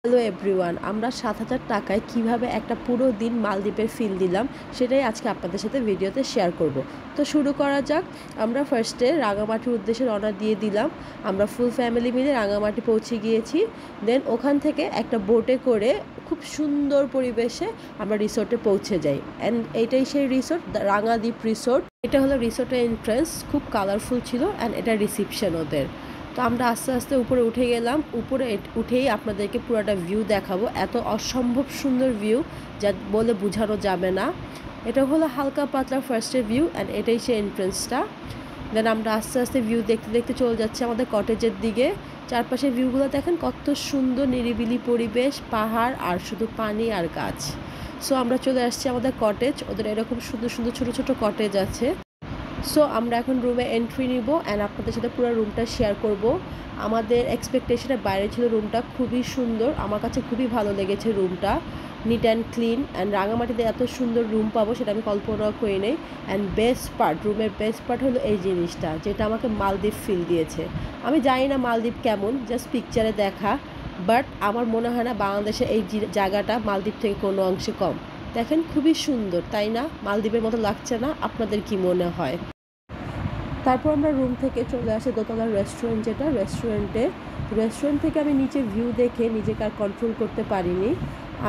Hello everyone, আমরা ৭,০০০ টাকায় কিভাবে একটা পুরো দিন মালদ্বীপের ফিল দিলাম সেটাই আজকে আপনাদের সাথে ভিডিওতে শেয়ার করব। তো শুরু করা যাক। আমরা ফার্স্টে রাঙামাটির উদ্দেশ্যে রওনা দিয়ে দিলাম। আমরা ফুল ফ্যামিলি মিলে রাঙামাটি পৌঁছে গিয়েছি। দেন ওখান থেকে একটা বোটে করে খুব সুন্দর পরিবেশে আমরা রিসোর্টে পৌঁছে যাই। অ্যান্ড এইটাই সেই রিসোর্ট, রাঙাদ্বীপ রিসোর্ট। এটা হলো রিসোর্টের এন্ট্রান্স, খুব কালারফুল ছিল অ্যান্ড এটা রিসিপশন ওদের। তো আমরা আস্তে আস্তে উপরে উঠে গেলাম। উপরে উঠেই আপনাদেরকে পুরোটা ভিউ দেখাবো। এত অসম্ভব সুন্দর ভিউ যা বলে বোঝানো যাবে না। এটা হলো হালকা পাতলা ফার্স্টের ভিউ অ্যান্ড এটাই সেই এন্ট্রেন্সটা। দেন আমরা আস্তে আস্তে ভিউ দেখতে দেখতে চলে যাচ্ছি আমাদের কটেজের দিকে। চারপাশের ভিউগুলো দেখেন কত সুন্দর, নিরিবিলি পরিবেশ, পাহাড় আর শুধু পানি আর গাছ। সো আমরা চলে আসছি আমাদের কটেজ। ওদের এরকম সুন্দর সুন্দর ছোটো ছোটো কটেজ আছে। সো আমরা এখন রুমে এন্ট্রি নিব অ্যান্ড আপনাদের সাথে পুরো রুমটা শেয়ার করব। আমাদের এক্সপেকটেশনের বাইরে ছিল রুমটা, খুবই সুন্দর। আমার কাছে খুবই ভালো লেগেছে রুমটা, নিট অ্যান্ড ক্লিন। অ্যান্ড রাঙামাটিতে এত সুন্দর রুম পাবো সেটা আমি কল্পনা করি নেই। অ্যান্ড বেস্ট পার্ট, রুমের বেস্ট পার্ট হলো এই জিনিসটা, যেটা আমাকে মালদ্বীপ ফিল দিয়েছে। আমি জানি না মালদ্বীপ কেমন, জাস্ট পিকচারে দেখা, বাট আমার মনে হয় না বাংলাদেশে এই জায়গাটা মালদ্বীপ থেকে কোনো অংশে কম। দেখেন খুবই সুন্দর, তাই না? মালদ্বীপের মতো লাগছে না? আপনাদের কি মনে হয়? তারপর আমরা রুম থেকে চলে আসি দোতলার রেস্টুরেন্ট, যেটা রেস্টুরেন্ট থেকে আমি নিচে ভিউ দেখে নিজেকে আর কন্ট্রোল করতে পারিনি।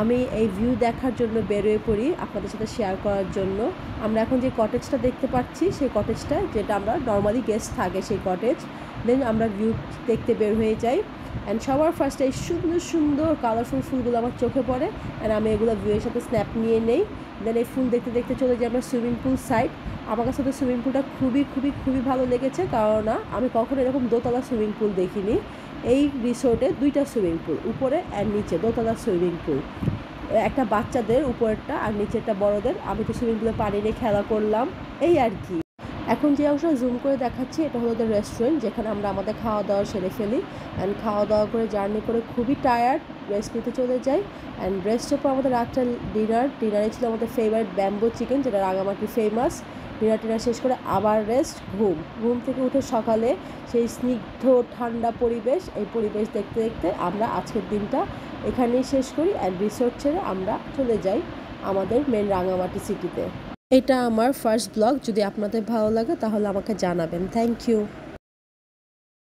আমি এই ভিউ দেখার জন্য বেরোয় পড়ি আপনাদের সাথে শেয়ার করার জন্য। আমরা এখন যে কটেজটা দেখতে পাচ্ছি সেই কটেজটা, যেটা আমরা নর্মালি গেস্ট থাকে সেই কটেজ। দেন আমরা ভিউ দেখতে বের হয়ে যাই। অ্যান্ড সবার ফার্স্টে এই সুন্দর সুন্দর কালারফুল ফুলগুলো আমার চোখে পড়ে অ্যান্ড আমি এগুলো ভিউয়ের সাথে স্ন্যাপ নিয়ে নেই। দেন এই ফুল দেখতে দেখতে চলে যাই আমরা সুইমিং পুল সাইড। আমার কাছে তো সুইমিং পুলটা খুবই খুবই খুবই ভালো লেগেছে, কারণ আমি কখনো এরকম দোতলা সুইমিং পুল দেখিনি। এই রিসোর্টে দুইটা সুইমিং পুল, উপরে অ্যান্ড নিচে দোতলা সুইমিং পুল। একটা বাচ্চাদের উপরেরটা আর নিচেরটা বড়দের। আমি তো সুইমিং পুলে পানি নিয়ে খেলা করলাম, এই আর কি। এখন যে অংশ জুম করে দেখাচ্ছি এটা হলো রেস্টুরেন্ট, যেখানে আমরা আমাদের খাওয়া দাওয়া সেরে ফেলি। অ্যান্ড খাওয়া দাওয়া করে জার্নি করে খুবই টায়ার্ড, রেস্ট নিতে চলে যাই। অ্যান্ড রেস্টের পর আমাদের রাত্রে ডিনারে ছিল আমাদের ফেভারিট ব্যাম্বো চিকেন, যেটা রাঙামাটি ফেমাস। ডিনার শেষ করে আবার রেস্ট, ঘুম থেকে উঠে সকালে সেই স্নিগ্ধ ঠান্ডা পরিবেশ, এই পরিবেশ দেখতে দেখতে আমরা আজকের দিনটা এখানেই শেষ করি। অ্যান্ড রিসোর্ট ছেড়ে আমরা চলে যাই আমাদের মেন রাঙামাটি সিটিতে। এটা আমার ফার্স্ট ব্লগ। যদি আপনাদের ভালো লাগে তাহলে আমাকে জানাবেন। Thank you.